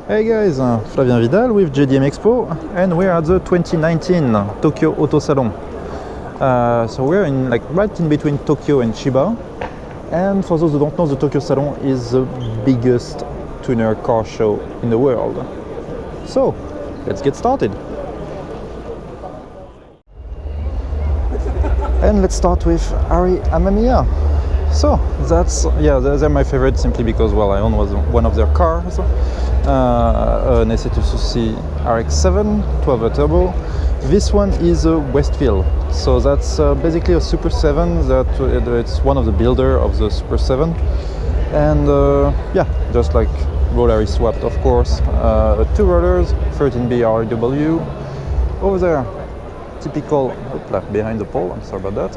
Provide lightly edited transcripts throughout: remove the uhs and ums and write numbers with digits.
Hey guys, Flavien Vidal with JDM EXPO, and we're at the 2019 Tokyo Auto Salon. So we're right in between Tokyo and Chiba, and for those who don't know, the Tokyo Salon is the biggest tuner car show in the world. So let's get started. And let's start with Ari Amamiya. So they're my favorite simply because, well, I own one of their cars, an S2C RX-7 12 turbo. This one is a Westfield, so that's basically a Super 7. It's one of the builder of the Super 7, and just like rotary swapped, of course. 2 rotors, 13B RW. Over there, typical behind the pole. I'm sorry about that.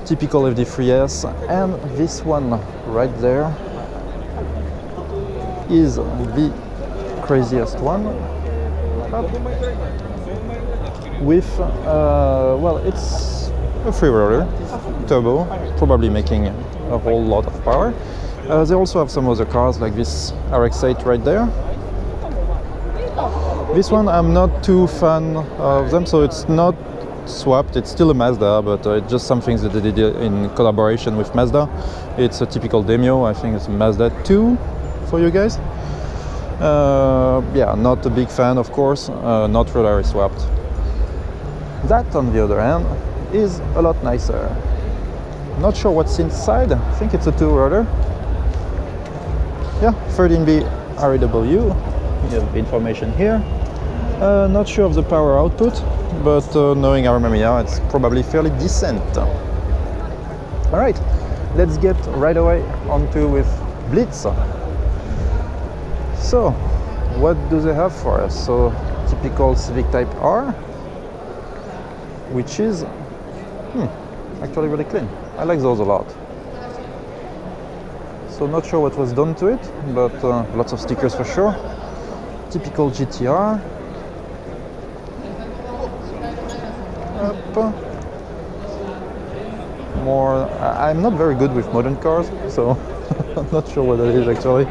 Typical FD3S, and this one right there is the craziest one with it's a 3-rotor turbo, probably making a whole lot of power. They also have some other cars like this RX-8 right there. This one I'm not too fan of them, so it's not swapped, it's still a Mazda, but it's just something that they did in collaboration with Mazda. It's a typical Demio. I think it's a Mazda 2 for you guys. Not a big fan, of course, not rotary swapped. That, on the other hand, is a lot nicer. Not sure what's inside. I think it's a 2-rotor. 13B RW. You have the information here. Not sure of the power output, but knowing Ari Amamiya, it's probably fairly decent. Alright, let's get right away onto with Blitz. So, what do they have for us? So, typical Civic Type R, which is actually really clean. I like those a lot. So, not sure what was done to it, but lots of stickers for sure. Typical GTR. More. I'm not very good with modern cars, so I'm not sure what that is actually.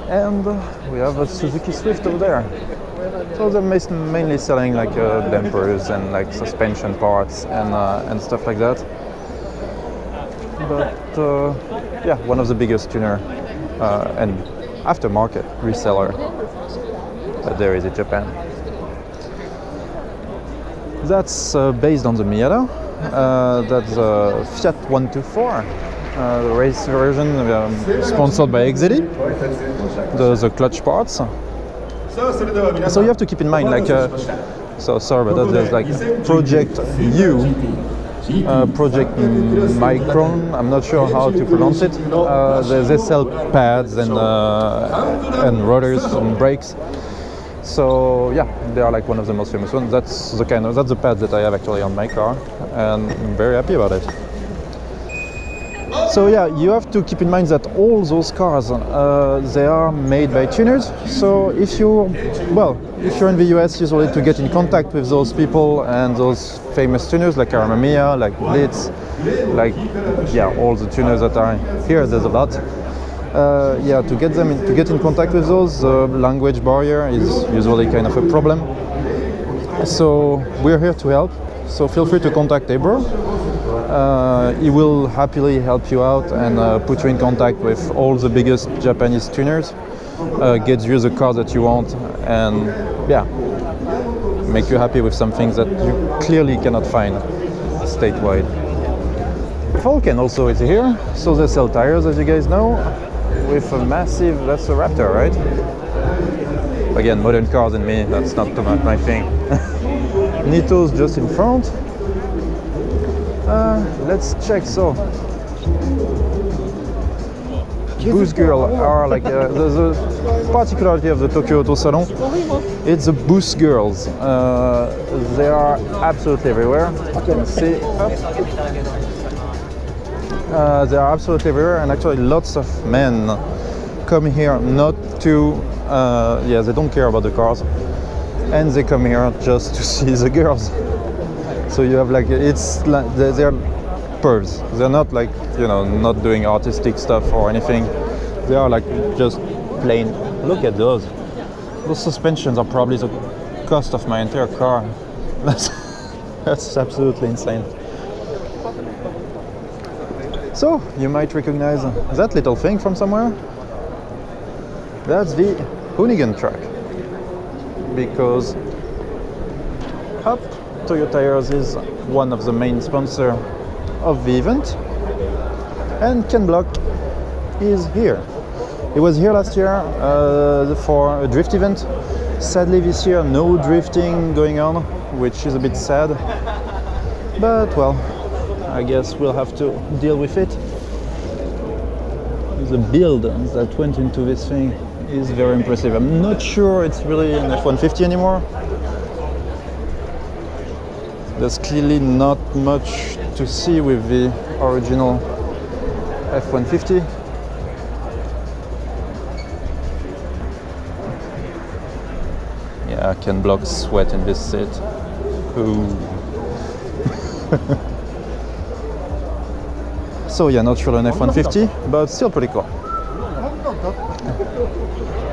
And we have a Suzuki Swift over there. So they're mainly selling like dampers and like suspension parts and stuff like that. But one of the biggest tuner and aftermarket reseller that there is in Japan. That's based on the Miata. That's a Fiat 124, the race version, sponsored by XZD. The clutch parts. So you have to keep in mind, so sorry about that. There's like Project U, Project Micron. I'm not sure how to pronounce it. They sell pads and rotors and brakes. So they are like one of the most famous ones. That's the pad that I have actually on my car, and I'm very happy about it. So you have to keep in mind that all those cars they are made by tuners. So if you're in the US, usually to get in contact with those people and those famous tuners like Ari Amamiya, like Blitz, all the tuners that are here. There's a lot. To get in contact with those, language barrier is usually kind of a problem. So we're here to help. So feel free to contact Ebro. He will happily help you out and put you in contact with all the biggest Japanese tuners, get you the car that you want, and make you happy with some things that you clearly cannot find statewide. Vulcan also is here, so they sell tires, as you guys know, with a massive, that's a Raptor, right? Again, modern cars and me, that's not too much my thing. Nito's just in front. Let's check. So Boost Girl are like the particularity of the Tokyo Auto Salon. It's the Boost Girls. They are absolutely everywhere. You can see. They are absolutely everywhere, and actually lots of men come here not to. They don't care about the cars, and they come here just to see the girls. So you have like, it's like they're pervs. They're not like, you know, not doing artistic stuff or anything. They are like just plain. Look at those. Those suspensions are probably the cost of my entire car. That's absolutely insane. So, you might recognize that little thing from somewhere. That's the Hoonigan truck. Because Toyo Tires is one of the main sponsors of the event. And Ken Block is here. He was here last year for a drift event. Sadly this year no drifting going on, which is a bit sad. But well, I guess we'll have to deal with it. The build that went into this thing is very impressive. I'm not sure it's really an F-150 anymore. There's clearly not much to see with the original F-150. Yeah, I can block sweat in this seat. Ooh. So yeah, not really an F-150, but still pretty cool.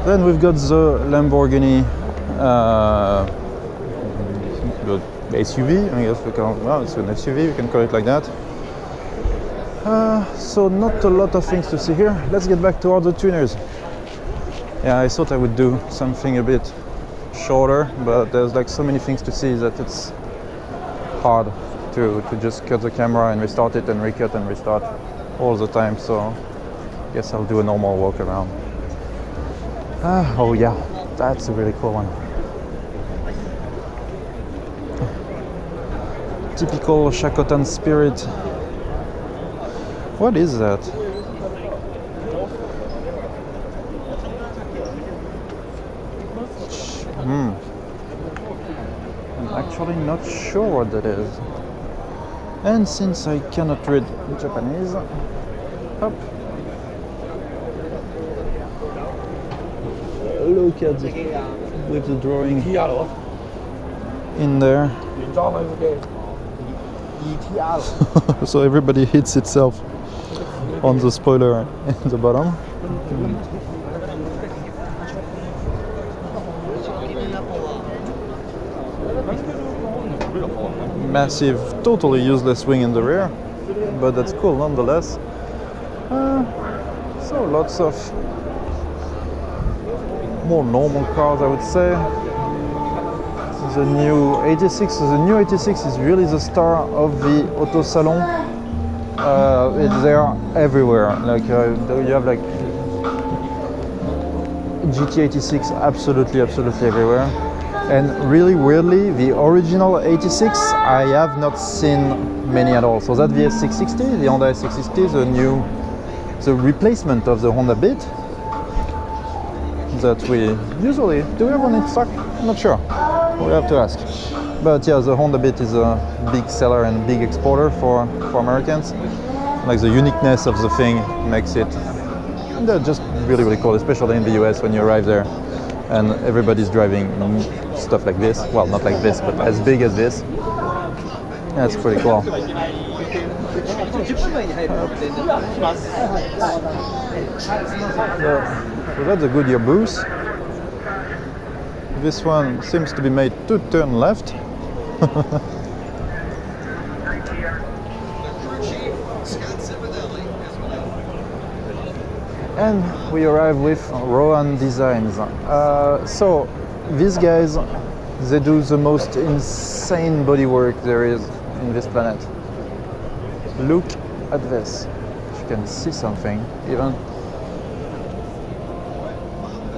Then we've got the Lamborghini the SUV, I guess we can, well, it's an SUV, we can call it like that. So not a lot of things to see here. Let's get back to all the tuners. Yeah, I thought I would do something a bit shorter, but there's like so many things to see that it's hard to just cut the camera and restart it and recut and restart all the time. So I guess I'll do a normal walk around. Oh yeah, that's a really cool one. Typical Shakotan spirit. What is that? I'm actually not sure what that is. And since I cannot read Japanese, hop. Look at it with the drawing in there. So everybody hits itself on the spoiler in the bottom. Massive, totally useless wing in the rear, but that's cool nonetheless. So lots of more normal cars, I would say. The new 86. The new 86 is really the star of the Auto Salon. They are everywhere. Like you have like GT86 absolutely everywhere. And really weirdly, the original 86 I have not seen many at all. So that the S660, the Honda S660, the replacement of the Honda Beat that we usually do we have one in stock? I'm not sure. We have to ask. But yeah, the Honda Beat is a big seller and big exporter for Americans. Like the uniqueness of the thing makes it just really cool, especially in the US when you arrive there and everybody's driving stuff like this. Well, not like this, but as big as this. That's pretty cool. So that's a Goodyear boost. This one seems to be made to turn left. And we arrive with Rowan Designs. So these guys, they do the most insane bodywork there is in this planet. Look at this. If you can see something, even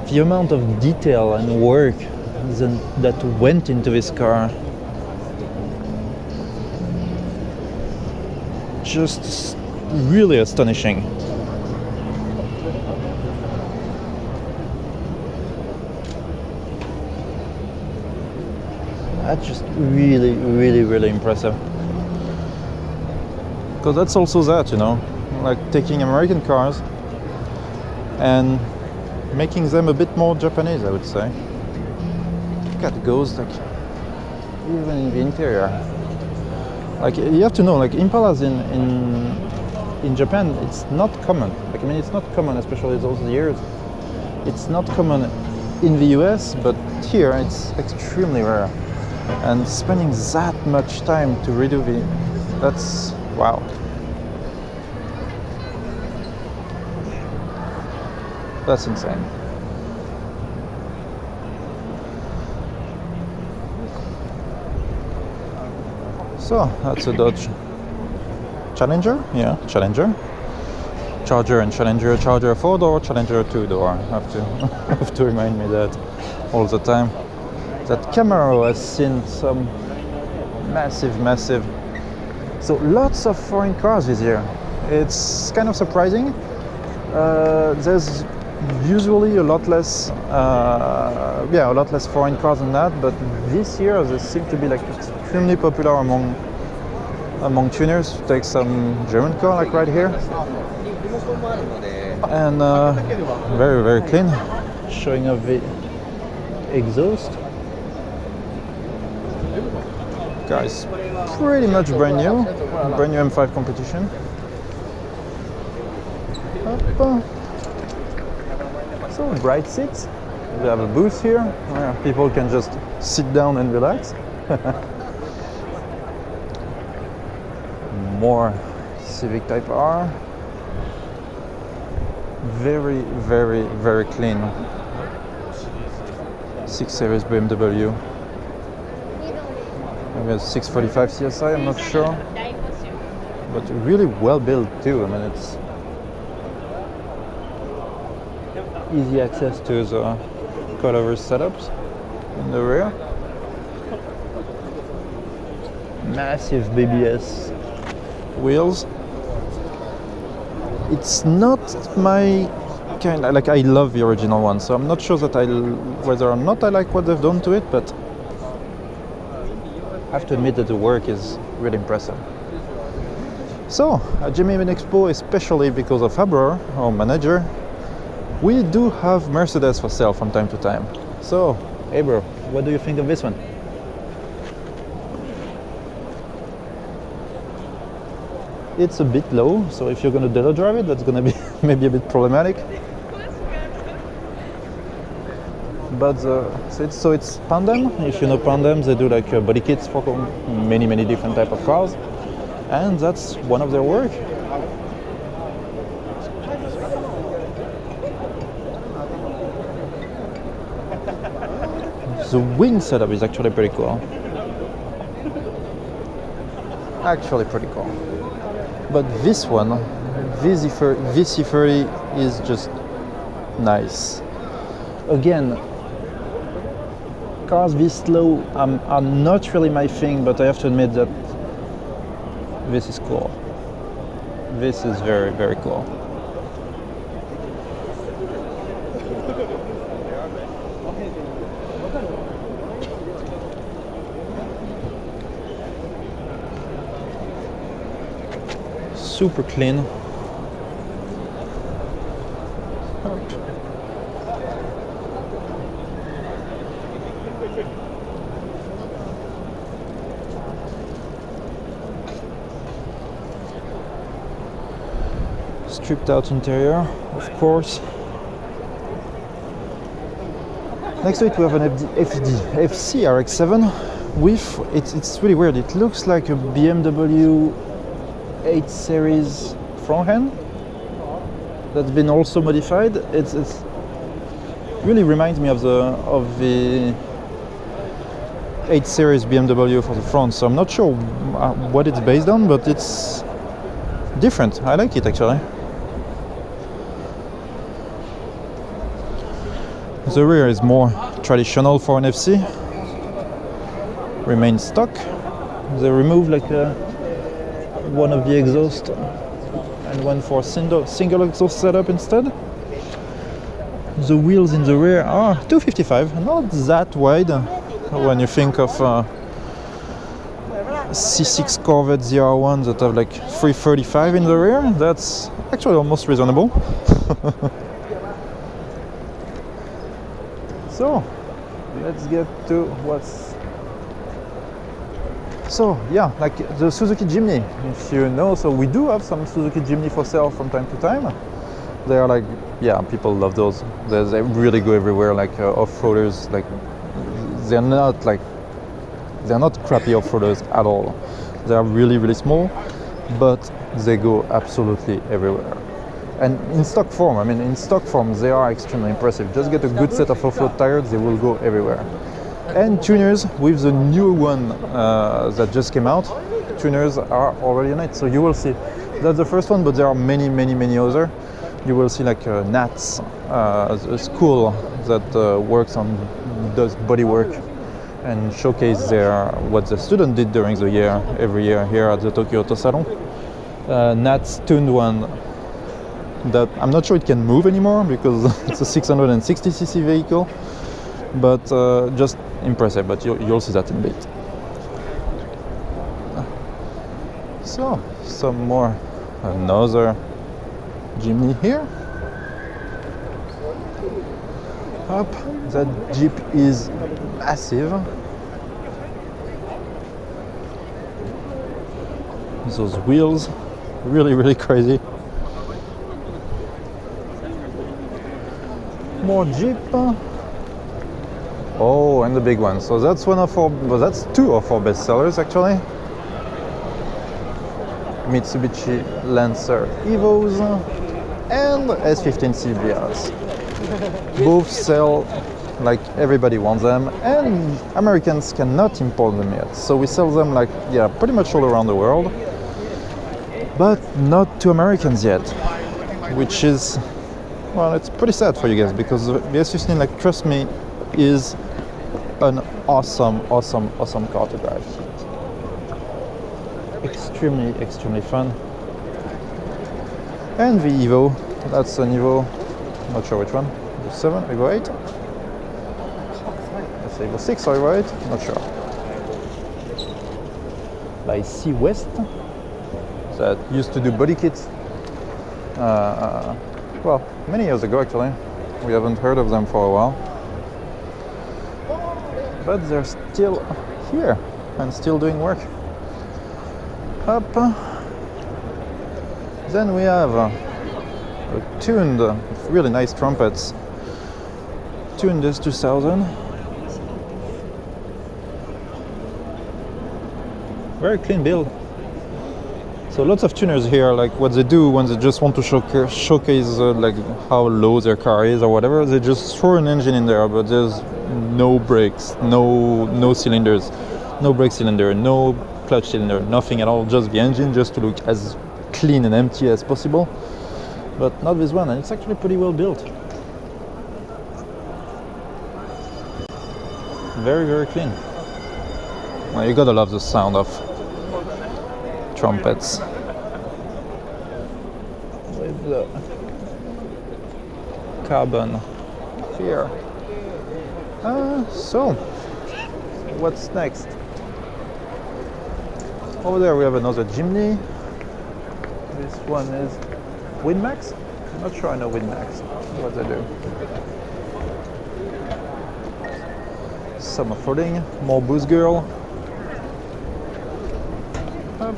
the amount of detail and work that went into this car, just really astonishing. That's just really impressive. Because that's also that, you know, like taking American cars and making them a bit more Japanese, I would say. Look at those, like, even in the interior. Like you have to know, like Impalas in Japan, it's not common. Like I mean, it's not common, especially those years. It's not common in the US, but here it's extremely rare. And spending that much time to redo that's wow. That's insane. So that's a Dodge Challenger, yeah, Challenger. Charger and Challenger, Charger 4-door, Challenger 2-door. Have to remind me that all the time. That Camaro has seen some massive. So lots of foreign cars this year. It's kind of surprising. There's usually a lot less foreign cars than that, but this year they seem to be like extremely popular among tuners. Take some German car like right here, and very clean, showing off the exhaust. Guys, pretty much brand new M5 competition. So bright seats. We have a booth here where people can just sit down and relax. More Civic Type R. Very clean. 6 Series BMW. Maybe a 645 CSI, I'm not sure. But really well built too. I mean, it's easy access to the coilover setups in the rear. Massive BBS wheels. It's not my kind. Like I love the original one, so I'm not sure that whether or not I like what they've done to it, but I have to admit that the work is really impressive. So at JDM EXPO, especially because of Fabrer, our manager, we do have Mercedes for sale from time to time. So, hey bro, what do you think of this one? It's a bit low, so if you're going to demo drive it, that's going to be maybe a bit problematic. But so it's Pandem. If you know Pandem, they do like body kits for many different type of cars, and that's one of their work. The wing setup is actually pretty cool. Actually pretty cool. But this one, VC30 is just nice. Again, cars this slow are not really my thing, but I have to admit that this is cool. This is very cool. Super clean. Stripped out interior, of course. Next to it we have an FC RX-7 with, it's really weird, it looks like a BMW 8 Series front end that's been also modified. It's really reminds me of the 8 Series BMW for the front, so I'm not sure what it's based on, but it's different. I like it actually. The rear is more traditional for an FC. Remains stock. They removed like one of the exhaust and went for single exhaust setup instead. The wheels in the rear are 255, not that wide when you think of C6 Corvette ZR1 that have like 335 in the rear. That's actually almost reasonable. So let's get to what's So yeah, like the Suzuki Jimny, if you know, so we do have some Suzuki Jimny for sale from time to time. They are like, yeah, people love those. They really go everywhere, like off-roaders, like they're not crappy off-roaders at all. They are really, really small, but they go absolutely everywhere. And in stock form, I mean, in stock form, they are extremely impressive. Just get a good set of off-road tires, they will go everywhere. And tuners, with the new one that just came out, tuners are already on it. So you will see, that's the first one, but there are many, many, many other. You will see like Nats, a school that works on, does bodywork and showcase what the student did during the year, every year here at the Tokyo Auto Salon. Nats tuned one that I'm not sure it can move anymore because it's a 660cc vehicle, but just impressive, but you'll see that in a bit. So, some more, another Jimny here. Up, that Jeep is massive. Those wheels, really, really crazy. More Jeep. Oh, and the big one. So that's that's two of our best sellers actually. Mitsubishi Lancer Evos and S15 CBRs. Both sell like everybody wants them, and Americans cannot import them yet. So we sell them like, yeah, pretty much all around the world, but not to Americans yet, which is, well, it's pretty sad for you guys, because the S15, like, trust me, is an awesome, awesome, awesome car to drive. Extremely, extremely fun. And the Evo, that's an Evo, not sure which one, Evo 7, Evo 8? That's Evo 6 or Evo 8, not sure. By C West, that used to do body kits. Well, many years ago actually. We haven't heard of them for a while. But they're still here and still doing work. Up. Then we have tuned, really nice trumpets. Tuned S2000. Very clean build. So lots of tuners here, like what they do when they just want to showcase like how low their car is or whatever, they just throw an engine in there, but there's no brakes, no cylinders, no brake cylinder, no clutch cylinder, nothing at all, just the engine, just to look as clean and empty as possible. But not this one, and it's actually pretty well built. Very, very clean. Well, you gotta love the sound of trumpets with the carbon here. So what's next? Over there we have another Jimny. This one is WinMax. I'm not sure I know WinMax, what they do. Some offroading, more Boost Girl. Up.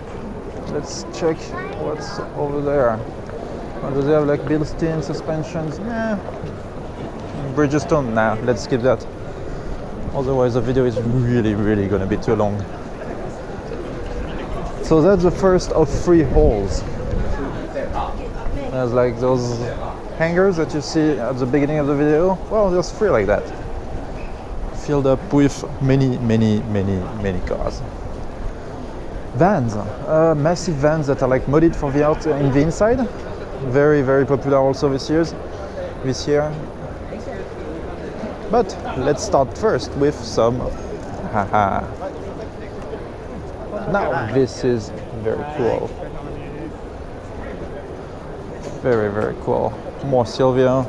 Let's check what's over there. Do they have like built-in suspensions? Nah. Bridgestone? Nah, let's skip that. Otherwise the video is really, really gonna be too long. So that's the first of 3 holes. There's like those hangers that you see at the beginning of the video. Well, there's 3 like that. Filled up with many, many, many, many cars. Vans, massive vans that are like modded for the out in the inside. Very, very popular also this year. But let's start first with some. Haha. Now this is very cool. Very, very cool. More Silvia.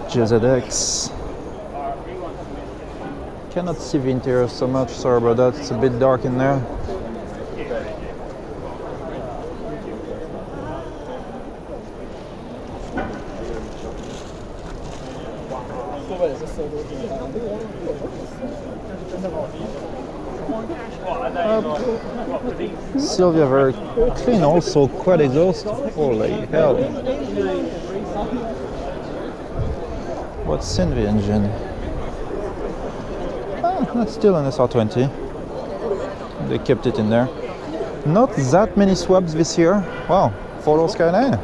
JZX. Cannot see the interior so much, sorry about that, it's a bit dark in there. Sylvia, very clean, also quad exhaust. Holy hell. What's in the engine? That's still an SR20. They kept it in there. Not that many swabs this year. Wow, 4-door Skyline.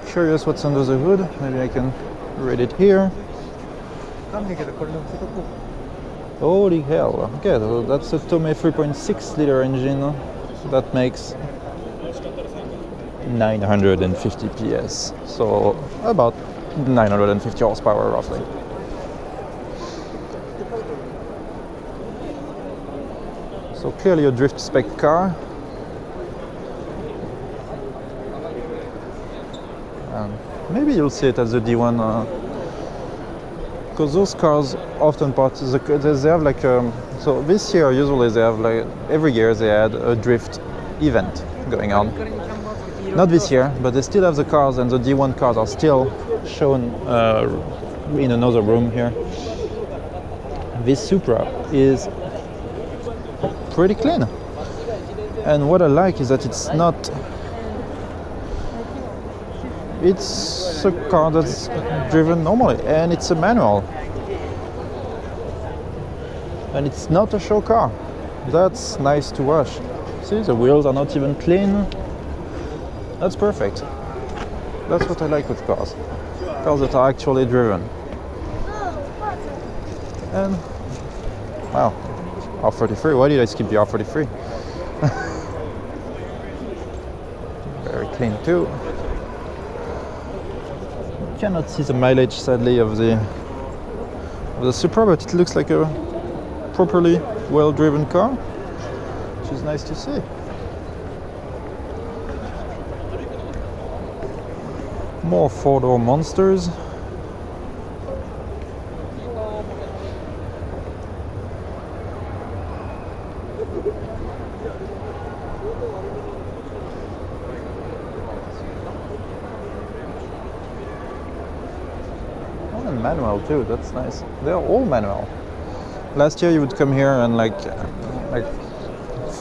Curious what's under the hood. Maybe I can read it here. Holy hell. Okay, so that's a Tomei 3.6 liter engine. That makes 950 PS. So about 950 horsepower roughly. So clearly a drift spec car. Maybe you'll see it as a D1, because those cars often they have like so this year usually they have like every year they had a drift event going on. Not this year, but they still have the cars, and the D1 cars are still shown in another room here. This Supra is pretty clean, and what I like is that it's a car that's driven normally, and it's a manual, and it's not a show car. That's nice to watch. See, the wheels are not even clean. That's perfect. That's what I like with cars that are actually driven. And wow, R33, why did I skip the R33? Very clean too. Cannot see the mileage sadly of the Supra, but it looks like a properly well-driven car, which is nice to see. More 4-door monsters. Manual too, that's nice. They're all manual. Last year you would come here and like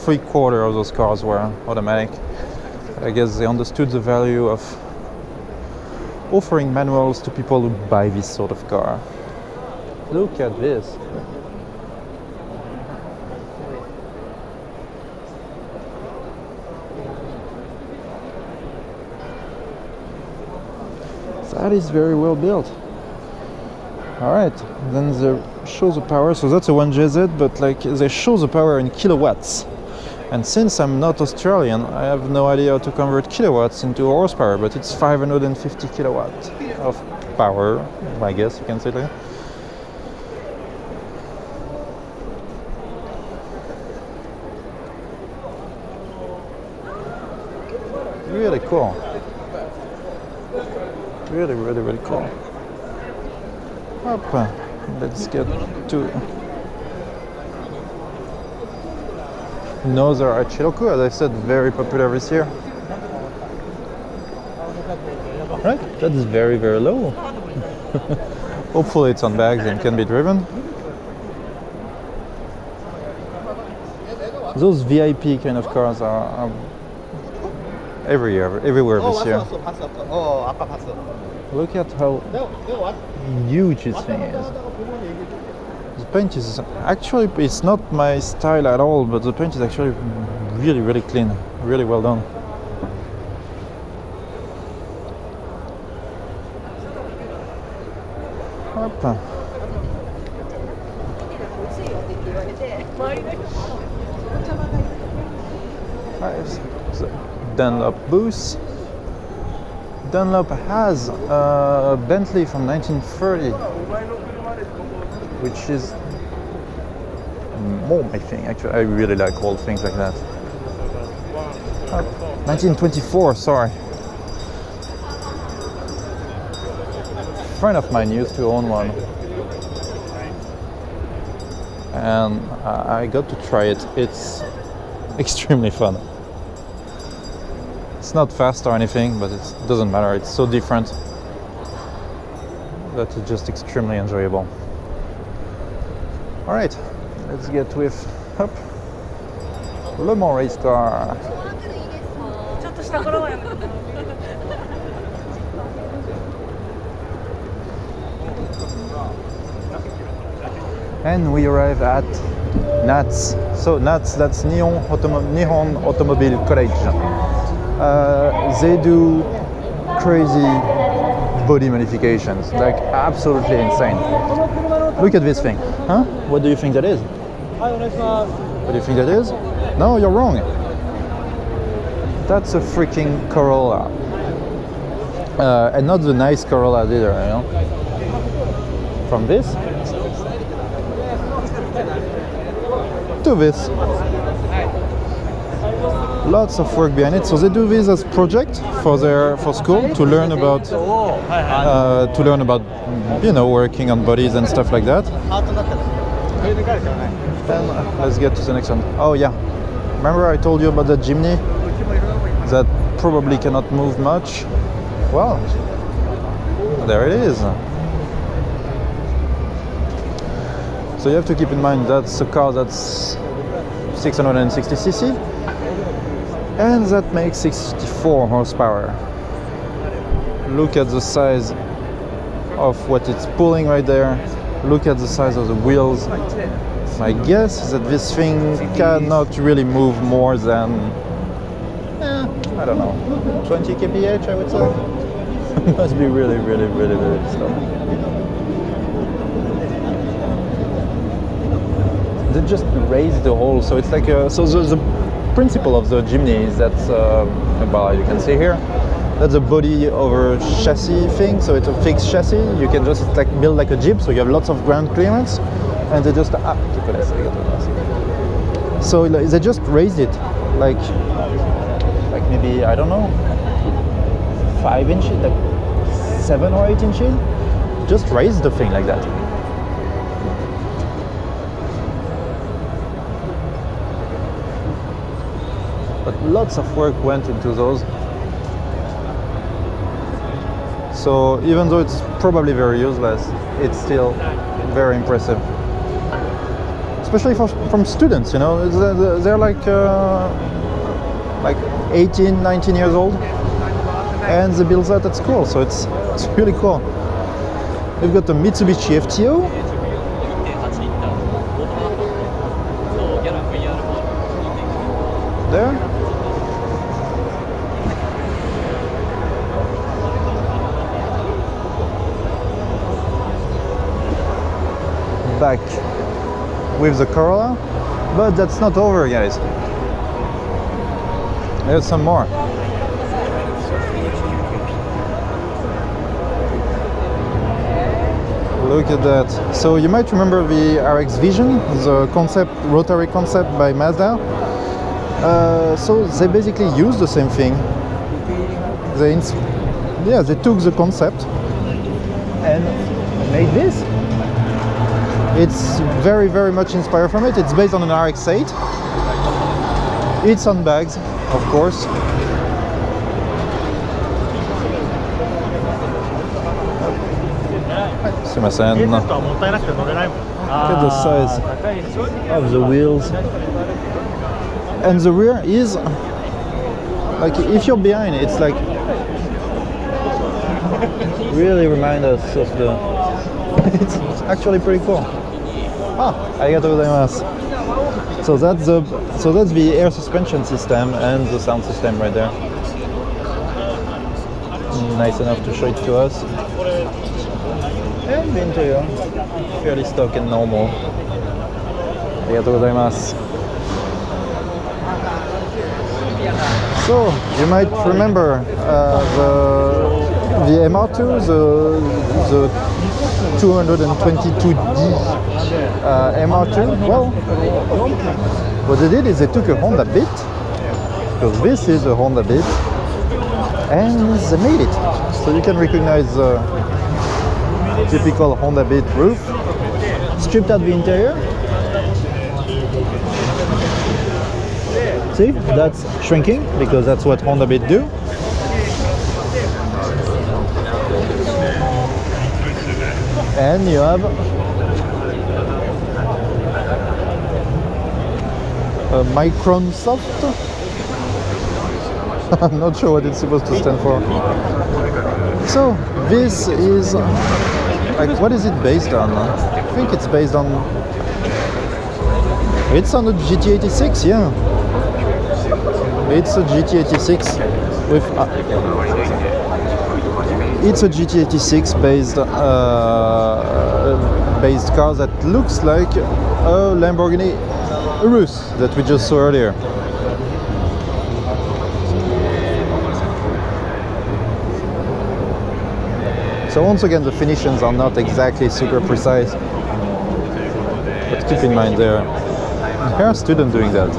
3/4 of those cars were automatic. I guess they understood the value of offering manuals to people who buy this sort of car. Look at this. That is very well built. Alright, then they show the power, so that's a 1JZ, but like they show the power in kilowatts. And since I'm not Australian, I have no idea how to convert kilowatts into horsepower, but it's 550 kilowatts of power, I guess you can say that. Really cool. Really, really, really cool. Hop, let's get to another Archiloco, as I said, very popular this year. Right, that is very, very low. Hopefully it's on bags and can be driven. Those VIP kind of cars are everywhere this year. Look at how huge this thing is. The paint is actually, it's not my style at all, but the paint is actually really, really clean, really well done. Hop. So, Dunlop booth. Dunlop has a Bentley from 1930, which is more my thing. Actually, I really like old things like that. 1924, sorry. A friend of mine used to own one, and I got to try it. It's extremely fun. It's not fast or anything, but it doesn't matter. It's so different. that is just extremely enjoyable. All right, let's get with up Le Mans race car. And we arrive at NATS. So NATS, that's Nihon Automobile College. They do crazy body modifications, like absolutely insane. Look at this thing. Huh? What do you think that is? What do you think that is? No, you're wrong. That's a freaking Corolla. And not the nice Corolla either, you know? From this to this. Lots of work behind it. So they do this as project for school to learn about you know, working on bodies and stuff like that. And let's get to the next one. Oh yeah, remember I told you about that Jimny that probably cannot move much? Well, there it is. So you have to keep in mind that's a car that's 660cc and that makes 64 horsepower. Look at the size of what it's pulling right there. Look at the size of the wheels. My guess is that this thing cannot really move more than, I don't know, 20 kph I would say. It must be really, really, really, really slow. They just raise the hole, so it's like so the principle of the Jimny is that well, you can see here, that's a body over chassis thing, so it's a fixed chassis. You can just like build like a Jeep, so you have lots of ground clearance, and they just so they just raised it like maybe, I don't know, 5 inches, like 7 or 8 inches. Just raise the thing like that. But lots of work went into those. So even though it's probably very useless, it's still very impressive. Especially from students, you know, they're like 18, 19 years old, and they build that at school, so it's really cool. We've got the Mitsubishi FTO. There. Back with the Corolla, but that's not over, guys. There's some more. Look at that. So you might remember the RX Vision, the concept, rotary concept by Mazda. So they basically used the same thing. They took the concept and made this. It's very, very much inspired from it. It's based on an RX-8. It's on bags, of course. Look at the size of the wheels. And the rear is, like, if you're behind, it's like, really remind us of the, it's actually pretty cool. Arigatou gozaimasu. So that's the air suspension system and the sound system right there. Nice enough to show it to us. And the interior, fairly stock and normal. Arigatou gozaimasu. So you might remember the MR2, the 222D MR2. Well, what they did is they took a Honda Beat, because this is a Honda Beat, and they made it. So you can recognize the typical Honda Beat roof. Stripped out the interior. See, that's shrinking because that's what Honda Beat do. And you have Micron Soft. I'm not sure what it's supposed to stand for. So this is like, what is it based on? I think it's based on. It's on the GT86, yeah. It's a GT86 with. It's a GT86 based car that looks like a Lamborghini Urus that we just saw earlier. So once again, the finishes are not exactly super precise, but keep in mind there are students doing that.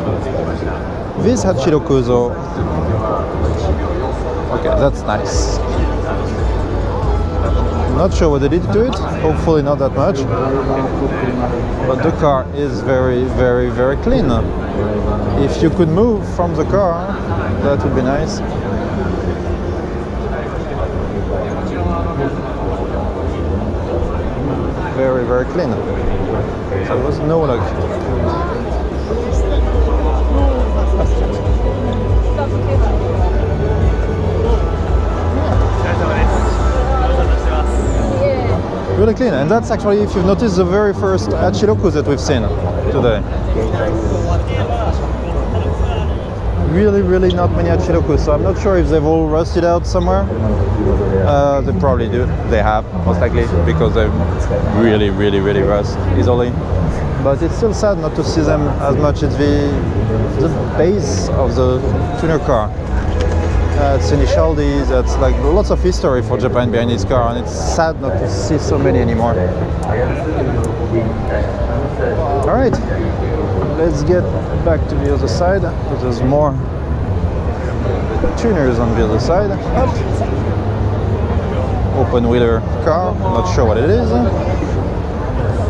This Hachiro Kuzo, okay, that's nice. Not sure what they did to it, hopefully not that much, but the car is very, very, very clean. If you could move from the car, that would be nice. Very, very clean. So there was no like. Really clean, and that's actually, if you've noticed, the very first Hachiroku that we've seen today. Really, really not many Hachiroku, so I'm not sure if they've all rusted out somewhere. They probably do. They have, most likely, because they really, really, really rust easily. But it's still sad not to see them as much as the base of the tuner car. It's initially, that's like lots of history for Japan behind this car, and it's sad not to see so many anymore. Alright, let's get back to the other side, because there's more tuners on the other side. Up. Open wheeler car, not sure what it is.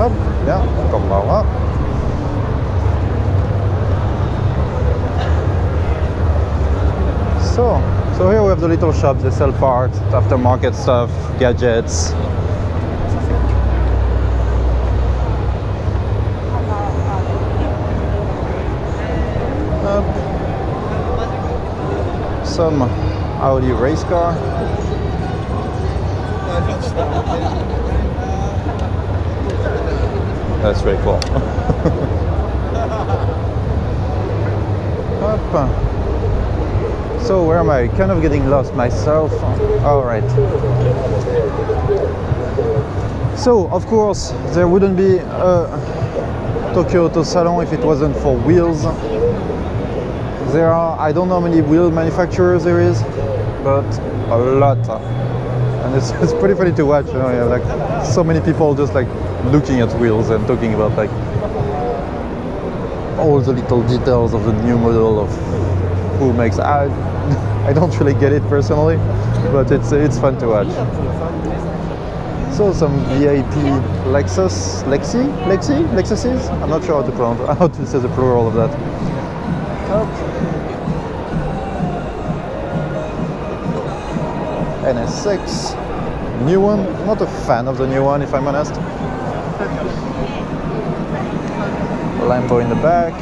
Up, yeah, comme là. So here we have the little shops. They sell parts, aftermarket stuff, gadgets. Some Audi race car. That's very cool. Up. So where am I? Kind of getting lost myself. All right. So of course there wouldn't be a Tokyo Auto Salon if it wasn't for wheels. There are, I don't know how many wheel manufacturers there is, but a lot. And it's pretty funny to watch. You know, you have like so many people just like looking at wheels and talking about like all the little details of the new model of who makes. I don't really get it personally, but it's fun to watch. So some VIP Lexuses? I'm not sure how to say the plural of that. NS6, new one. Not a fan of the new one, if I'm honest. Lambo in the back.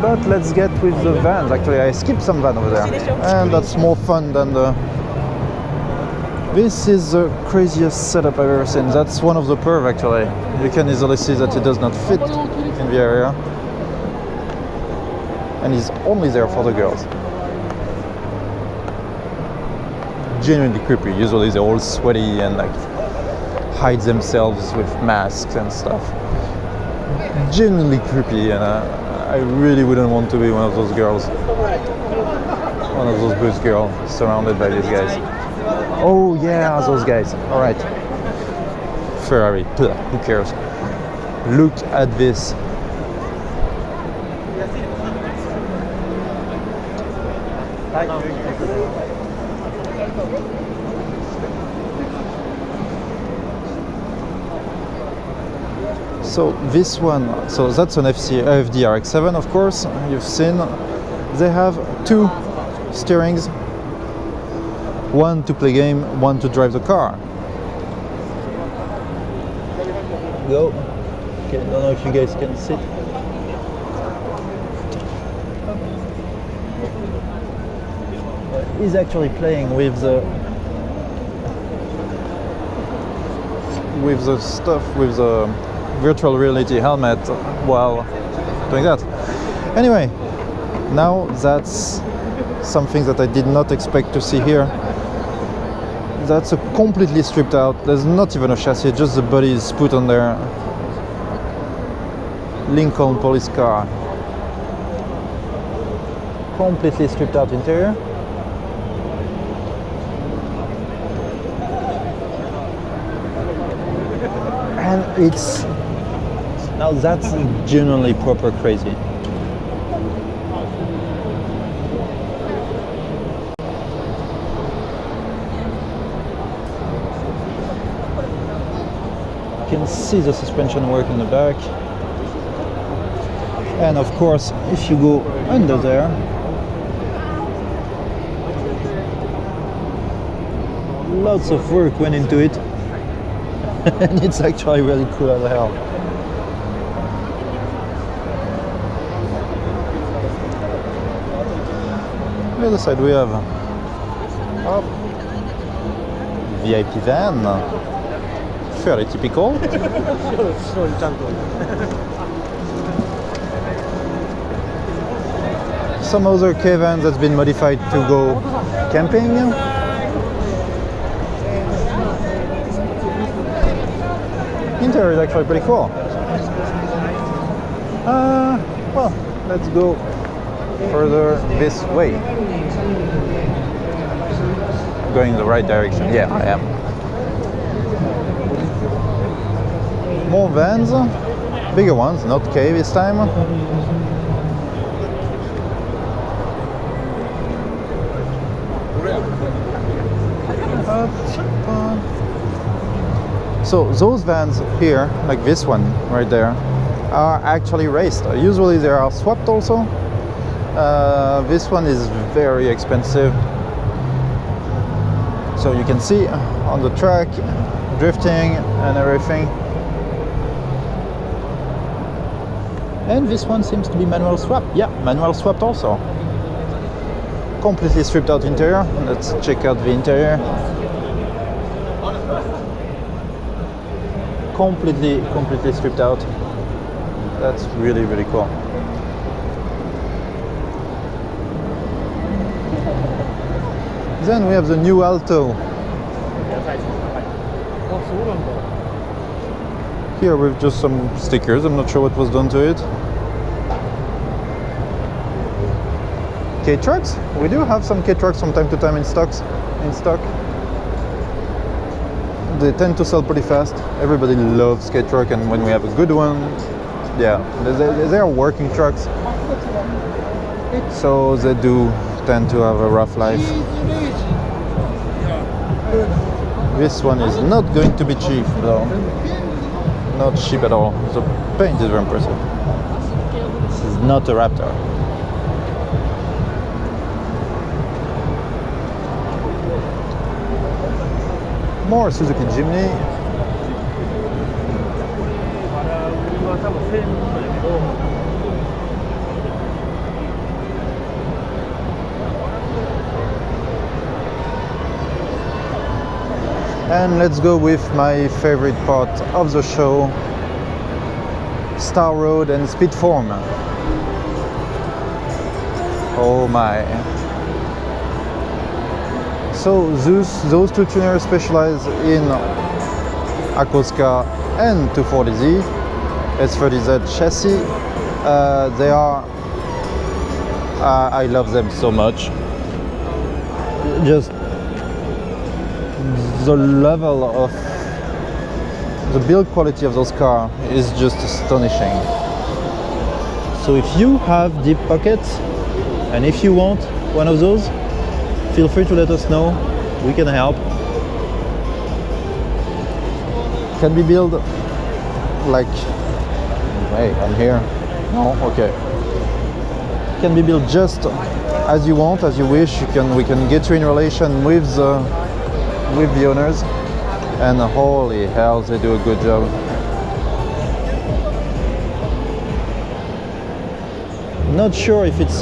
But let's get with the vans. Actually, I skipped some van over there, and that's more fun than the. This is the craziest setup I've ever seen. That's one of the Perv actually. You can easily see that it does not fit in the area, and it's only there for the girls. Genuinely creepy. Usually they're all sweaty and like hide themselves with masks and stuff. Genuinely creepy, and I really wouldn't want to be one of those girls. One of those booze girls surrounded by these guys. Oh yeah, those guys. Alright. Ferrari. Who cares? Look at this. So this one, so that's an FD RX-7, of course, you've seen. They have two steerings. one to play game, one to drive the car. Go. Okay, I don't know if you guys can see. He's actually playing with the stuff, with the virtual reality helmet while doing that. Anyway, now that's something that I did not expect to see here. That's a completely stripped out. There's not even a chassis, just the body is put on there. Lincoln police car. Completely stripped out interior. And it's, now that's genuinely proper crazy. You can see the suspension work in the back. And of course, if you go under there, lots of work went into it. And it's actually really cool as hell. On the other side we have VIP van, fairly typical. Some other K vans that's been modified to go camping. Interior is actually pretty cool. Well, let's go further this way. Going in the right direction. Yeah, I am. More vans, bigger ones, not K this time. So those vans here, like this one right there, are actually raced. Usually they are swapped also. This one is very expensive. So you can see on the track, drifting and everything. And this one seems to be manual swapped. Yeah, manual swapped also. Completely stripped out interior. Let's check out the interior. Completely stripped out. That's really, really cool. Then we have the new Alto. Here with just some stickers. I'm not sure what was done to it. K-trucks. We do have some K-trucks from time to time in stock. They tend to sell pretty fast. Everybody loves K-truck, and when we have a good one, yeah, they are working trucks, so they do tend to have a rough life. This one is not going to be cheap though. Not cheap at all. The paint is very impressive. This is not a Raptor. More Suzuki Jimny. And let's go with my favorite part of the show, Star Road and Speedform. Oh my. So those two tuners specialize in Akoska and 240Z, S30Z chassis. They are, I love them so much. Just the level of the build quality of those cars is just astonishing. So if you have deep pockets and if you want one of those, feel free to let us know. We can help. Can be built like, wait, I'm here. No, okay. Can be built just as you want, as you wish. We can get you in relation with the owners, and holy hell, they do a good job. Not sure if it's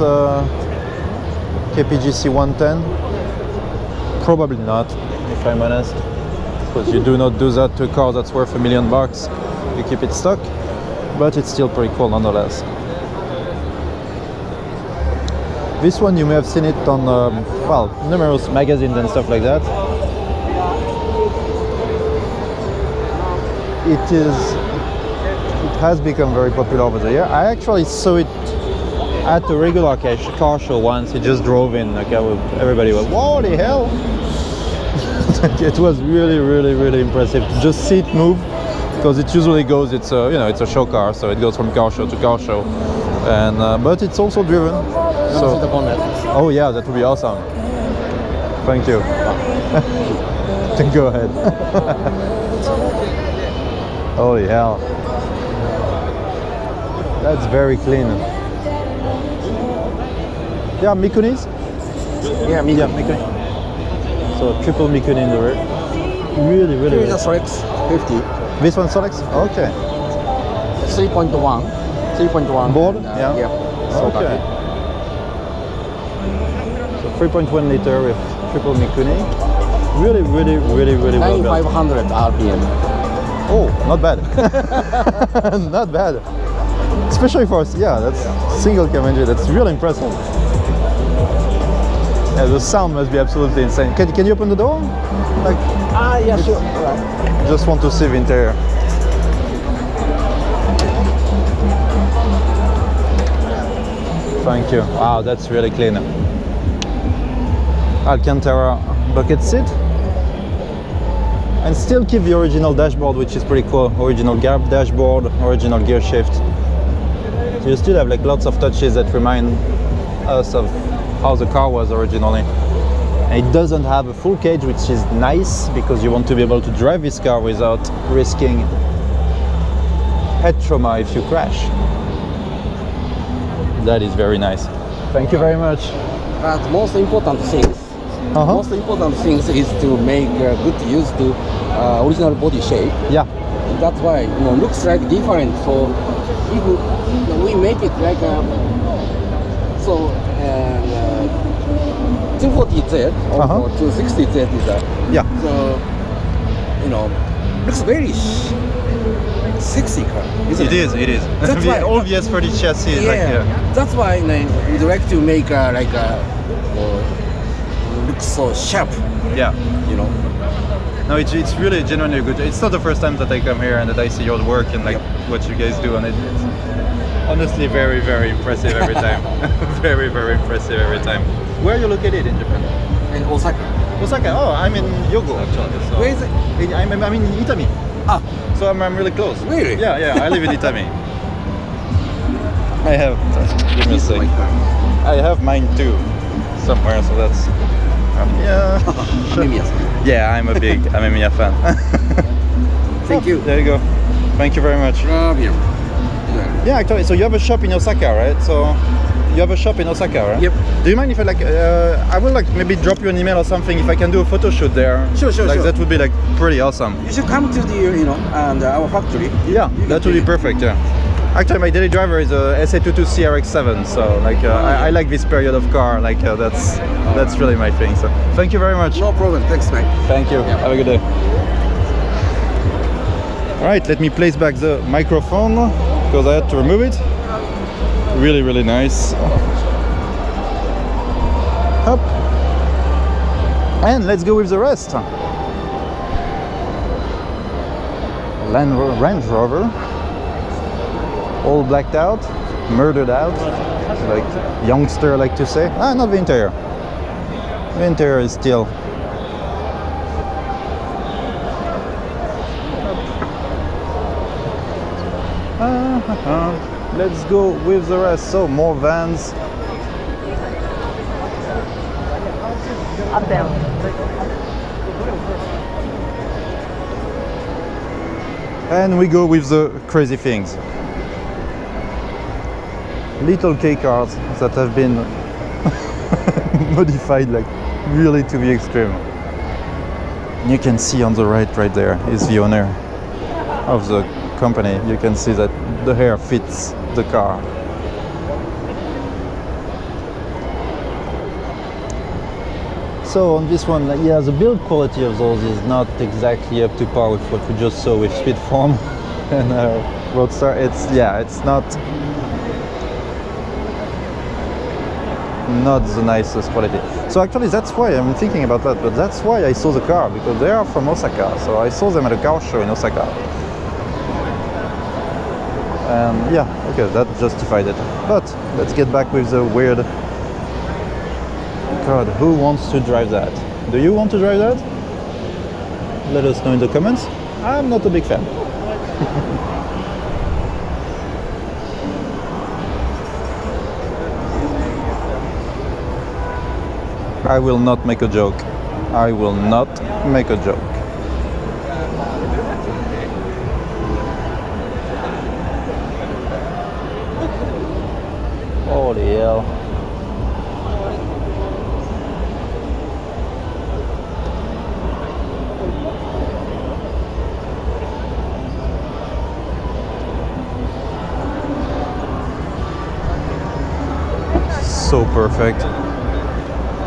KPGC 110. Probably not, if I'm honest, because you do not do that to a car that's worth $1 million. You keep it stock, but it's still pretty cool nonetheless. This one, you may have seen it on well, numerous magazines and stuff like that. It has become very popular over the year. I actually saw it at a regular car show once. It just drove in, like everybody was, "What the hell!" It was really impressive to just see it move, because it usually goes. It's a it's a show car, so it goes from car show to car show, and but it's also driven. So, oh yeah, that would be awesome. Thank you. Go ahead. Holy hell, that's very clean. Yeah, Mikunis? Yeah, Mikuni. So triple Mikuni in the rear. Really Here is a Solex 50. This one Solex? Okay. 3.1 board? Yeah. Okay. So 3.1 liter with triple Mikuni. Really well built. 9,500 RPM. Oh, not bad. Not bad. Especially for us, yeah, that's single cam engine. That's really impressive. Yeah, the sound must be absolutely insane. Can you open the door? Like, Yeah, sure. Right. just want to see the interior. Thank you. Wow, that's really clean. Alcantara bucket seat. And still keep the original dashboard, which is pretty cool. Original dashboard, original gear shift. So you still have like lots of touches that remind us of how the car was originally. And it doesn't have a full cage, which is nice because you want to be able to drive this car without risking head trauma if you crash. That is very nice. Thank you very much. But most important things is to make good use to original body shape. Yeah. That's why looks like different. So if we make it like so 240Z or 260Z is a so looks very sexy car. It is. That's why all the S30 chassis is That's why we'd like to make looks so sharp. Yeah. No, it's really genuinely good. It's not the first time that I come here and that I see your work and like what you guys do, and it's honestly very impressive every time. very impressive every time. Where are you located in Japan? In Osaka. Osaka. Oh, I'm in Yogo actually. So where is it? I'm in Itami. Ah. So I'm really close. Really? Yeah. I live in Itami. I have. Give me a sec. I have mine too, somewhere. So that's. Yeah. Yeah, I'm a big Mamiya fan. Thank you. There you go. Thank you very much. Yeah, actually. So you have a shop in Osaka, right? So you have a shop in Osaka, right? Yep. Do you mind if I I will maybe drop you an email or something if I can do a photo shoot there? Sure. That would be pretty awesome. You should come to the and our factory. Yeah, that would be perfect. Yeah. Actually, my daily driver is a SA22 CRX7, so I like this period of car. That's really my thing. So thank you very much. No problem. Thanks, mate. Thank you. Have a good day. All right, let me place back the microphone because I had to remove it. Really nice. Up. And let's go with the rest. Range Rover. All blacked out, murdered out, like youngster like to say. Not the interior. The interior is still. Let's go with the rest. So more vans. Up down. And we go with the crazy things. Little K cars that have been modified like really to the extreme. You can see on the right there is the owner of the company. You can see that the hair fits the car. So on this one, yeah, the build quality of those is not exactly up to par with what we just saw with Speedform and Roadster. It's not the nicest quality. So actually that's why I'm thinking about that, but that's why I saw the car, because they are from Osaka. So I saw them at a car show in Osaka. And yeah, okay, that justified it. But let's get back with the weird. God, who wants to drive that? Do you want to drive that? Let us know in the comments. I'm not a big fan. I will not make a joke. I will not make a joke. Holy hell. So perfect.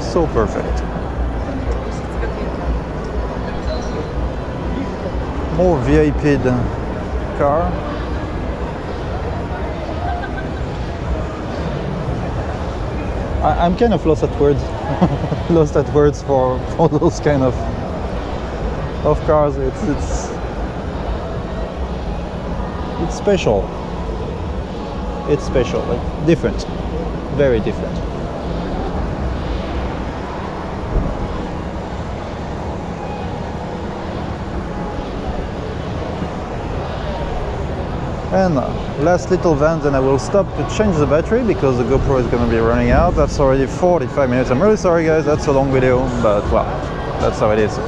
So perfect. More VIP'd car. I'm kind of lost at words. Lost at words for those kind of cars. It's special. It's special, like different. Very different. And last little van, then I will stop to change the battery because the GoPro is going to be running out. That's already 45 minutes. I'm really sorry guys, that's a long video, but well, that's how it is.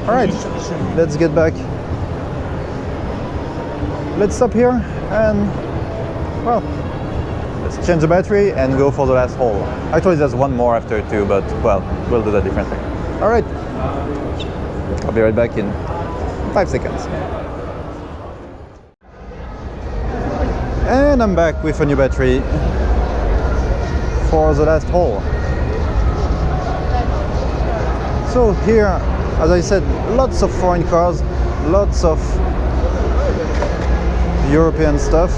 Alright, let's get back. Let's stop here and, well, let's change the battery and go for the last hole. Actually there's one more after too, but well, we'll do that differently. Alright, I'll be right back in 5 seconds. And I'm back with a new battery for the last hole. So here, as I said, lots of foreign cars, lots of European stuff.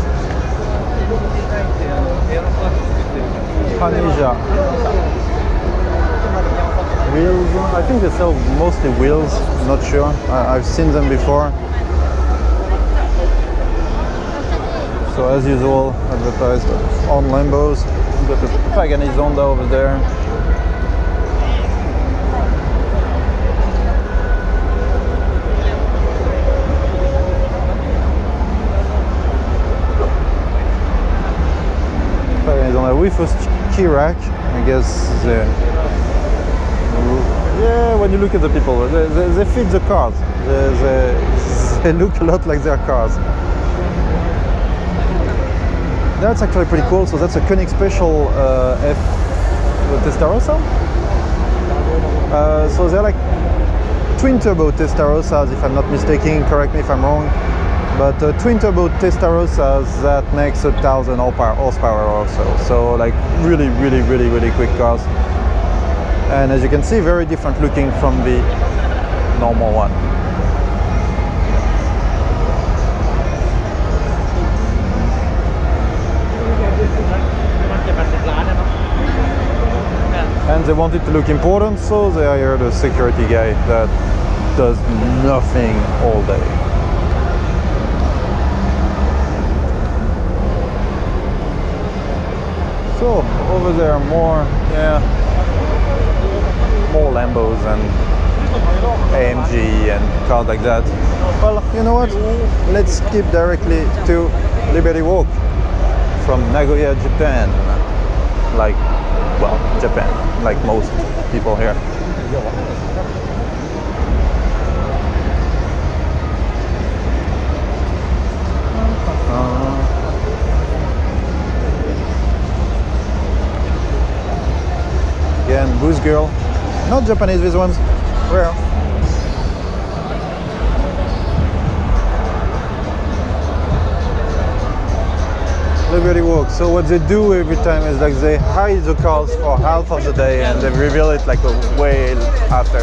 Hanija. Wheels, I think they sell mostly wheels, not sure. I've seen them before. So as usual, advertised on Lambos. We've got the Pagani Zonda over there. With a key rack, I guess. Yeah, when you look at the people, they fit the cars. They look a lot like their cars. That's actually pretty cool. So that's a Koenig Special F Testarossa. So they're like twin turbo Testarossas, if I'm not mistaken. Correct me if I'm wrong. But twin turbo Testarossas that makes 1,000 horsepower or so. So like really quick cars. And as you can see, very different looking from the normal one. And they want it to look important, so they hired a security guy that does nothing all day. So over there, more Lambos and AMG and cars like that. Well, you know what? Let's skip directly to Liberty Walk from Nagoya, Japan. like, well, Japan, like most people here. Again, Boost Girl. Not Japanese, these ones. Rare. Liberty Walk. So what they do every time is like they hide the cars for half of the day and they reveal it like a way after.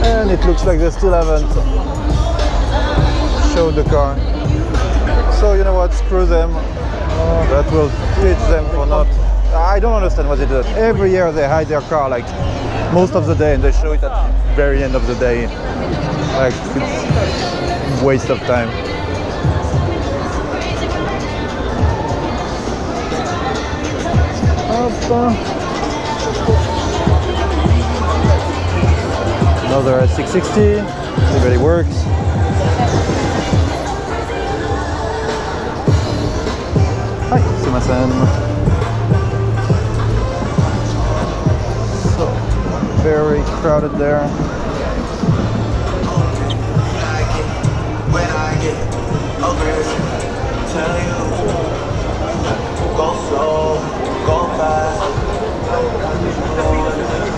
And it looks like they still haven't showed the car. So you know what, screw them. That will teach them for not... I don't understand what they do. Every year they hide their car like most of the day and they show it at the very end of the day. Like, it's a waste of time. Another 660, it really works. Hi, sumimasen. So, very crowded there.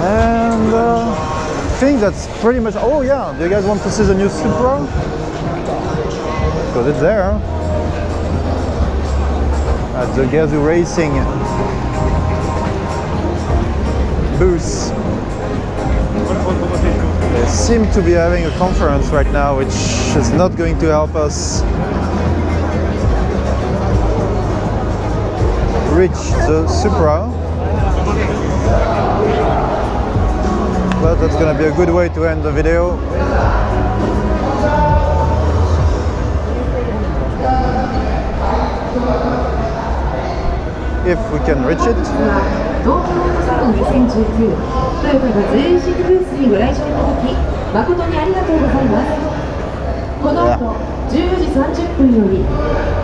And I think that's pretty much... Oh yeah, do you guys want to see the new Supra? Because it's there. At the Gazoo Racing booth. They seem to be having a conference right now, which is not going to help us reach the Supra. But that's gonna be a good way to end the video. If we can reach it. Auto Salon 2019トヨタが全身ブースにご来場いただき誠にありがとうございます。この後10時30分より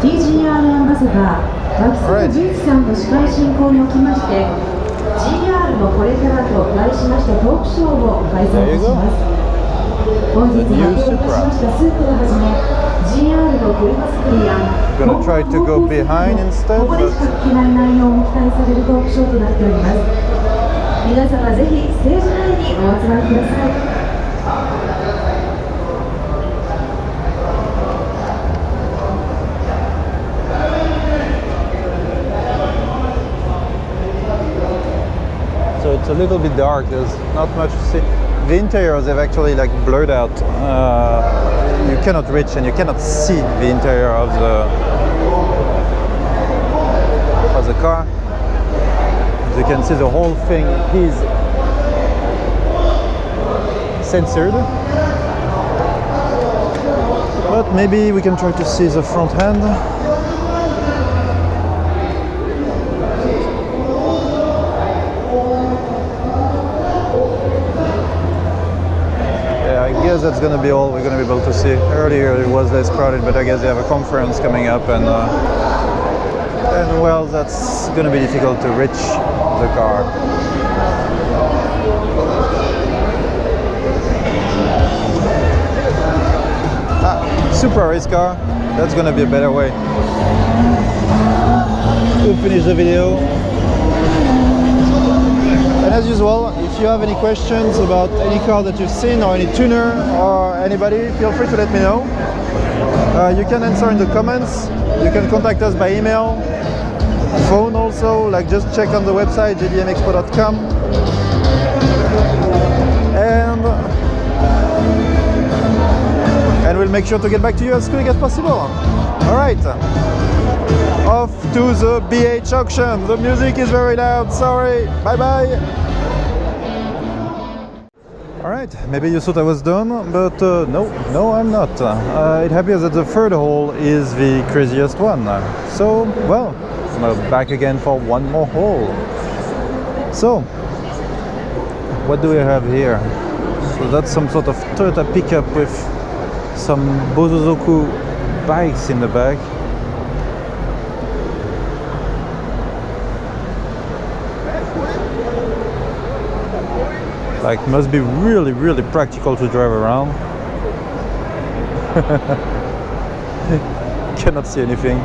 TGR アンバサダー脇坂淳さんの司会進行におきまして GR のこれからと題しましたトークショーを開催いたします。本日発表いたしましたスープをはじめ GR の車作りや Gonna try to go behind instead, ここでしか聞けない内容も期待されるトークショーとなっております。皆様ぜひステージ内にお集まりください。So it's a little bit dark, there's not much to see. The interiors have actually like blurred out. You cannot reach and you cannot see the interior of the car. As you can see, the whole thing is censored. But maybe we can try to see the front end. I guess that's going to be all we're going to be able to see. Earlier it was less crowded, but I guess they have a conference coming up and well, that's going to be difficult to reach the car. Supra race car, that's going to be a better way to finish the video. And as usual, if you have any questions about any car that you've seen or any tuner or anybody, feel free to let me know. You can answer in the comments. You can contact us by email, phone also, like just check on the website JDM EXPO.com. And we'll make sure to get back to you as quick as possible. Alright, off to the BH auction. The music is very loud, sorry, bye bye. Alright, maybe you thought I was done, but no I'm not. It happens that the third hole is the craziest one. So, well, I'm back again for one more hole. So, what do we have here? So that's some sort of Toyota pickup with some Bozozoku bikes in the back. Like, must be really, really practical to drive around. Cannot see anything.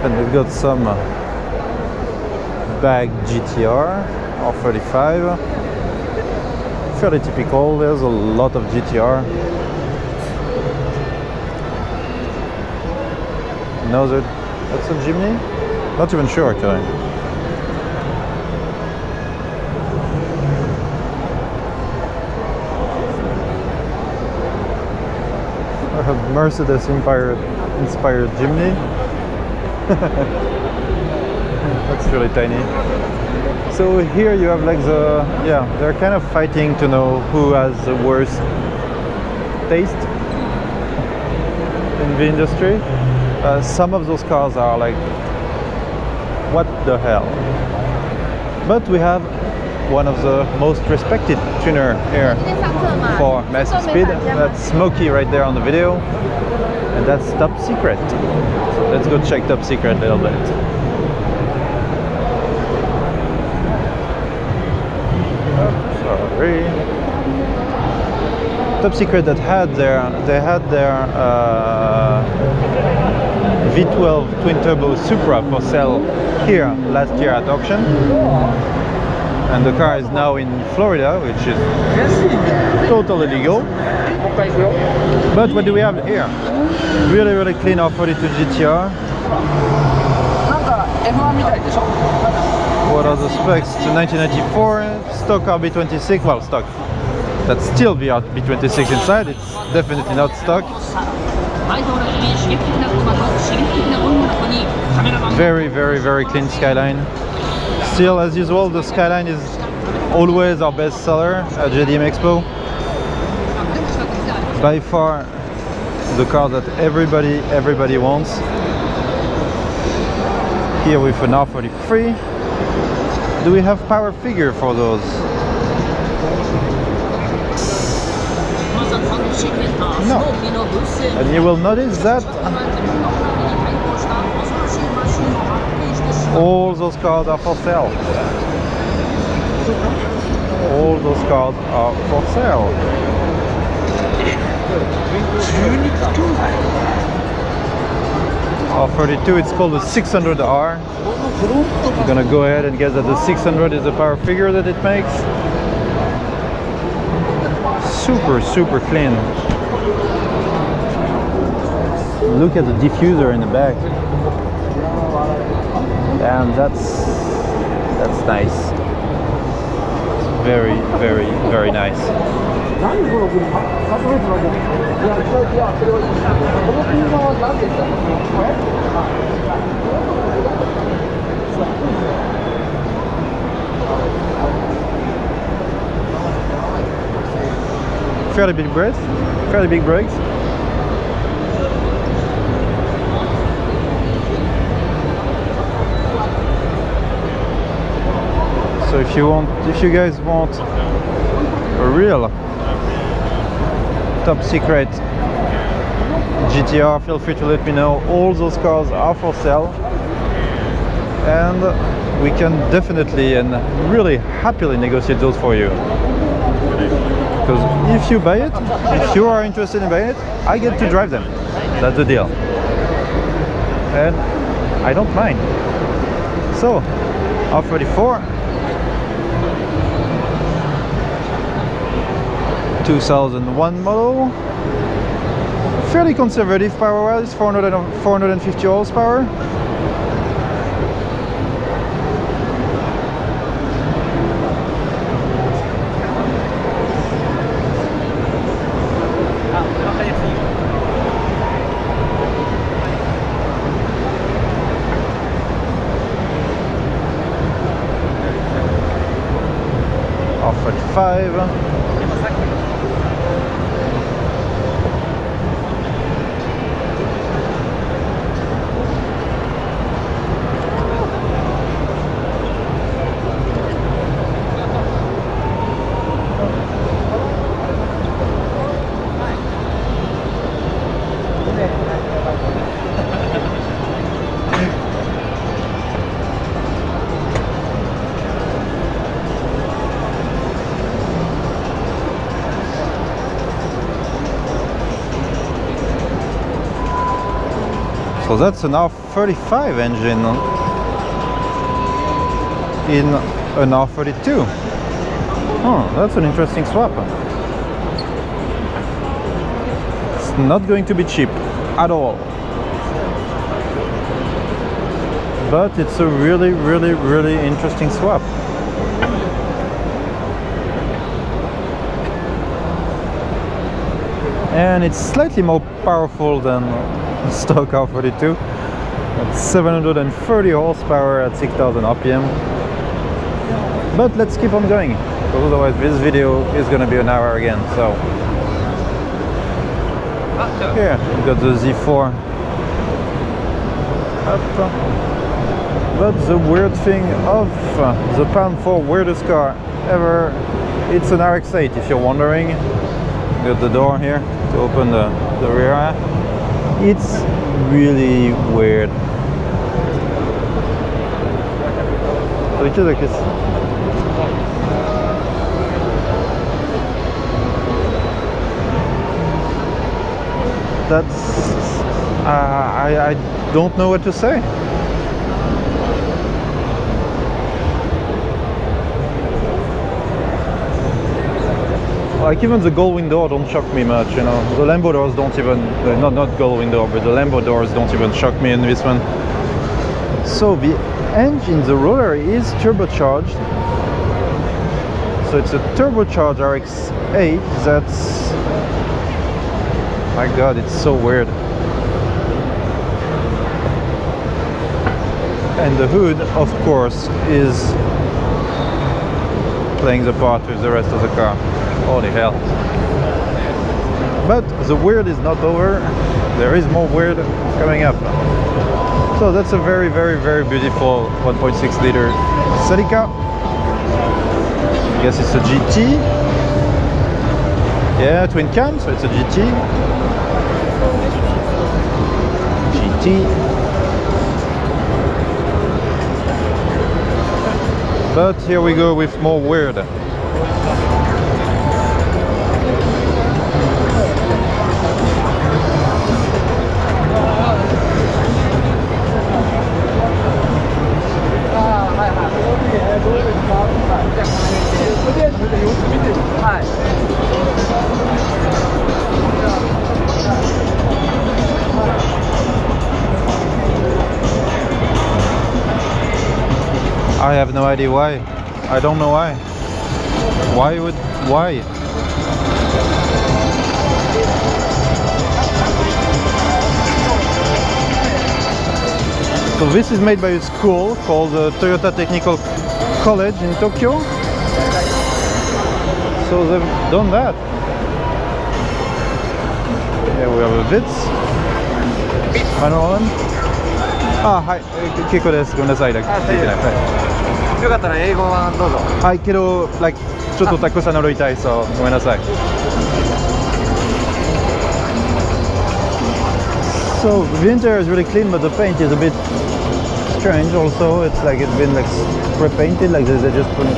And we've got some bag GTR R35. Fairly typical. There's a lot of GTR. Another, that's a Jimny? Not even sure actually. I have Mercedes inspired Jimny. That's really tiny. So here you have like the, yeah, they're kind of fighting to know who has the worst taste in the industry. Some of those cars are like, what the hell? But we have one of the most respected tuner here for massive speed. That's Smokey right there on the video, and that's Top Secret. So let's go check Top Secret a little bit. Sorry. Top Secret that had their V12 twin turbo Supra for sale here last year at auction, and the car is now in Florida, which is totally legal. But what do we have here? Really, really clean R42 GTR. What are the specs? It's a 1994 stock RB26. Well, stock. That's still the RB26 inside. It's definitely not stock. Very, very, very clean Skyline. Still, as usual, the Skyline is always our best seller at JDM EXPO. By far, the car that everybody wants. Here with an R43. Do we have power figure for those? No. And you will notice that all those cars are for sale. All those cars are for sale. R32, it's called the 600R. We're gonna go ahead and guess that the 600 is the power figure that it makes. Super, super clean. Look at the diffuser in the back. And that's nice. Very, very, very nice. Fairly big brakes. Fairly big brakes. So if you guys want a real Top Secret GTR, feel free to let me know. All those cars are for sale, and we can definitely and really happily negotiate those for you. Because if you buy it, if you are interested in buying it, I get to drive them. That's the deal. And I don't mind. So, R34, 2001 model. Fairly conservative power-wise, 450 horsepower. R35. So that's an R35 engine in an R32. Oh, that's an interesting swap. It's not going to be cheap at all. But it's a really, really, really interesting swap. And it's slightly more powerful than stock R42. It's 730 horsepower at 6000 RPM. But let's keep on going, because otherwise this video is going to be an hour again. So here we've got the Z4. But the weird thing of the Palm 4 weirdest car ever, it's an RX-8 if you're wondering. Got the door here to open the rear. It's really weird. So it's like this. That's I don't know what to say. Like even the gull window don't shock me much, you know. The Lambo doors don't even, not gull window, but the Lambo doors don't even shock me in this one. So the engine, the rotor is turbocharged. So it's a turbocharged RX-8 that's, my god, it's so weird. And the hood, of course, is playing the part with the rest of the car. Holy hell. But the weird is not over. There is more weird coming up. So that's a very, very, very beautiful 1.6 liter Celica. I guess it's a GT. Yeah, twin cam, so it's a GT. But here we go with more weird. I have no idea why. I don't know why. Why? So this is made by a school called Toyota Technical College in Tokyo. So they've done that. Here we have a Vitz. Manual one. Ah, はい、結構です。ごめんなさい。聞いてない。はい。よかったら英語はどうぞ。はい、けど、like ちょっとたくさん乗りたい、そう、ごめんなさい。So the interior is really clean, but the paint is a bit strange. Also, it's like it's been like spray painted, like this. They just put it.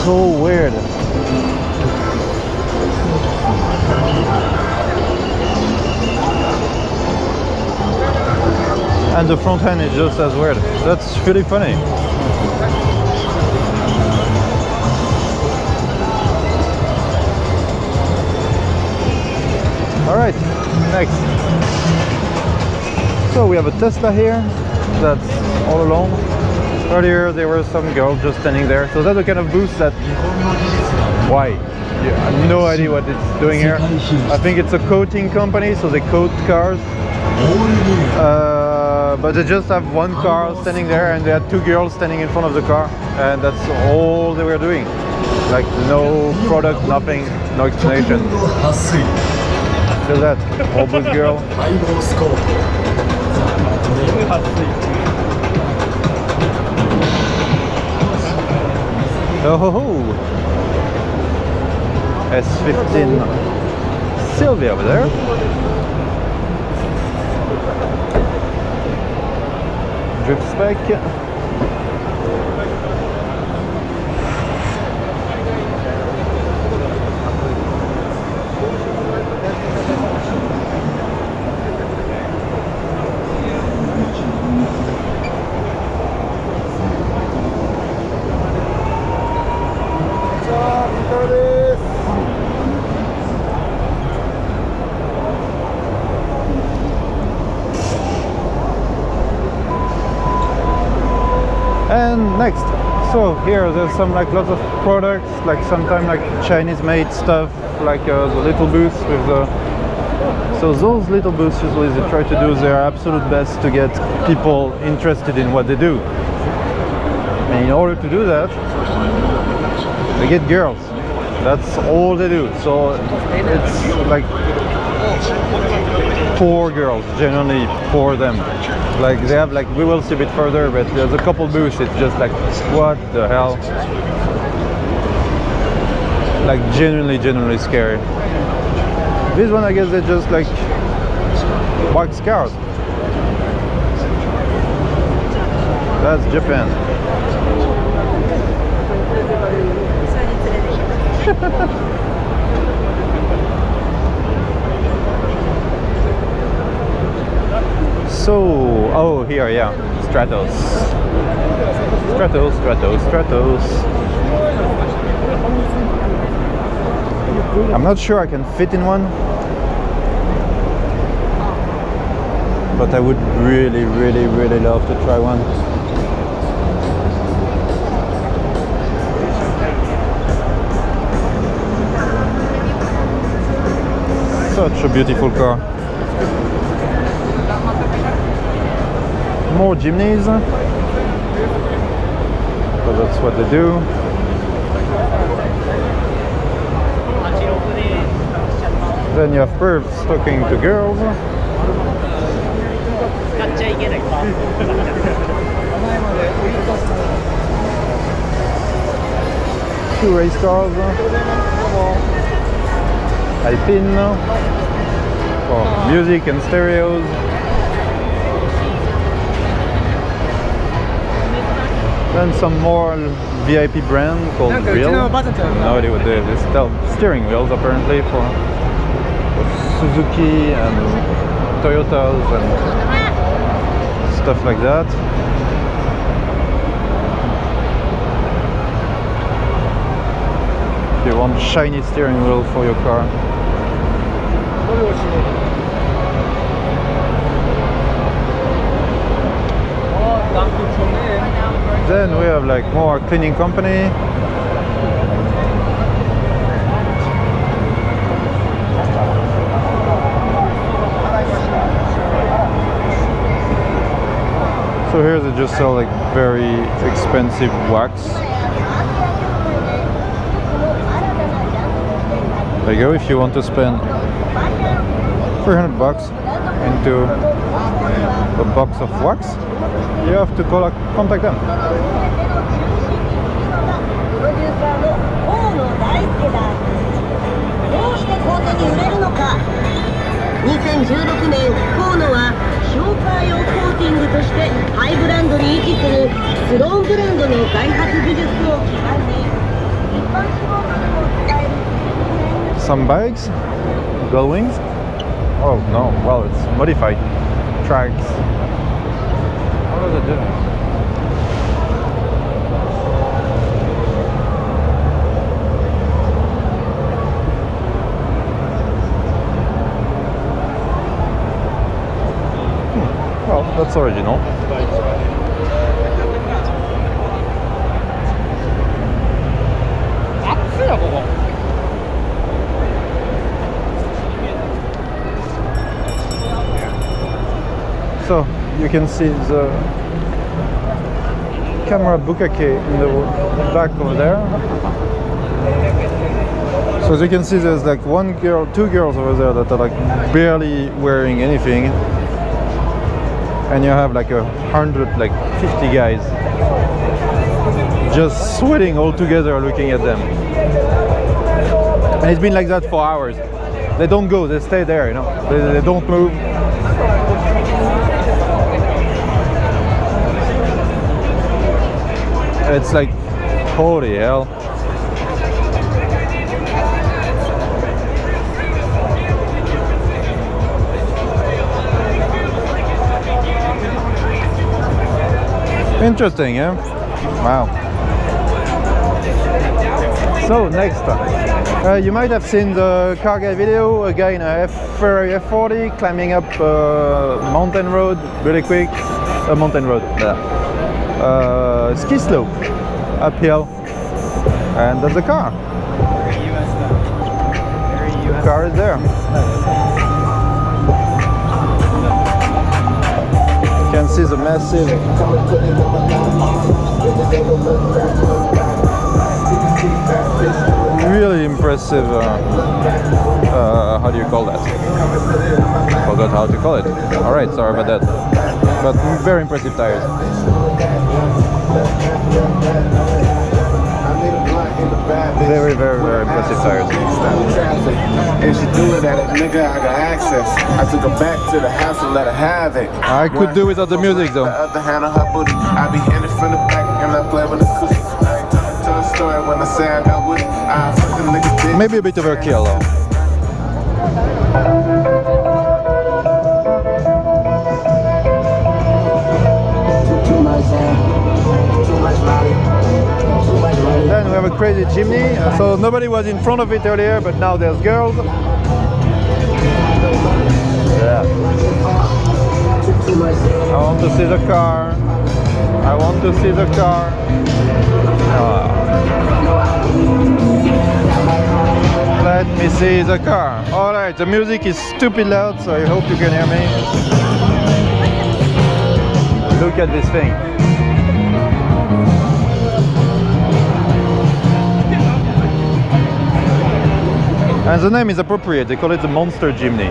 So weird. And the front end is just as weird. That's really funny. Alright, next. So we have a Tesla here that's all alone. Earlier there were some girls just standing there. So that's the kind of booth that... Why? Yeah, I have no idea what it's doing here. I think it's a coating company, so they coat cars. But they just have one car standing there, and they had two girls standing in front of the car, and that's all they were doing. Like no product, nothing, no explanation. Feel that, all this girl. Oh ho ho! S15 Sylvia over there. Drift spec. So here there's some like lots of products, like sometimes like Chinese made stuff, like the little booths with the. So those little booths usually they try to do their absolute best to get people interested in what they do. And in order to do that, they get girls. That's all they do. So it's like for girls, generally for them. Like they have like, we will see a bit further, but there's a couple booths, it's just like, what the hell? Like genuinely scary. This one I guess they just like wax cars. That's Japan. So, oh here, yeah, Stratos. I'm not sure I can fit in one, but I would really love to try one. Such a beautiful car. More Jimneys, because that's what they do. Then you have pervs talking to girls. Two race cars. Alpine for music and stereos. Then some more VIP brand called Real. No idea what they are. They sell steering wheels apparently for Suzuki and Toyotas and stuff like that. If you want shiny steering wheel for your car. Then we have like more cleaning company. So here they just sell like very expensive wax. There you go, if you want to spend 300 bucks into a box of wax, you have to contact them. Some bikes, gull wings. Oh no, well it's modified tracks. What are they doing? Well, that's original. So you can see the camera bukake in the back over there. So as you can see, there's like one girl, two girls over there that are like barely wearing anything, and you have like 100, like 50 guys just sweating all together looking at them. And it's been like that for hours. They don't go, they stay there, you know, they don't move. It's like, holy hell. Interesting, yeah? Wow. So next, you might have seen the car guy video, a guy in a Ferrari F40 climbing up a mountain road really quick. A mountain road, yeah. Ski slope. uphill, and that's the car. The car is there. You can see the massive really impressive how do you call that? I forgot how to call it. Alright, sorry about that. But very impressive tires. Very, very, very impressive tires. And she do it at it, nigga, I got access. I took her back to the house and let her have it. I could do without the music though. The other hand on her booty, I be in it from the back and I play with the cookie. I ain't talking to a story when I say I got with it. I fucking nigga bitch. Maybe a bit overkill though. Then we have a crazy chimney. So nobody was in front of it earlier, but now there's girls. Yeah. I want to see the car. I want to see the car. Let me see the car. Alright, the music is stupid loud, so I hope you can hear me. Look at this thing. And the name is appropriate, they call it the Monster Chimney.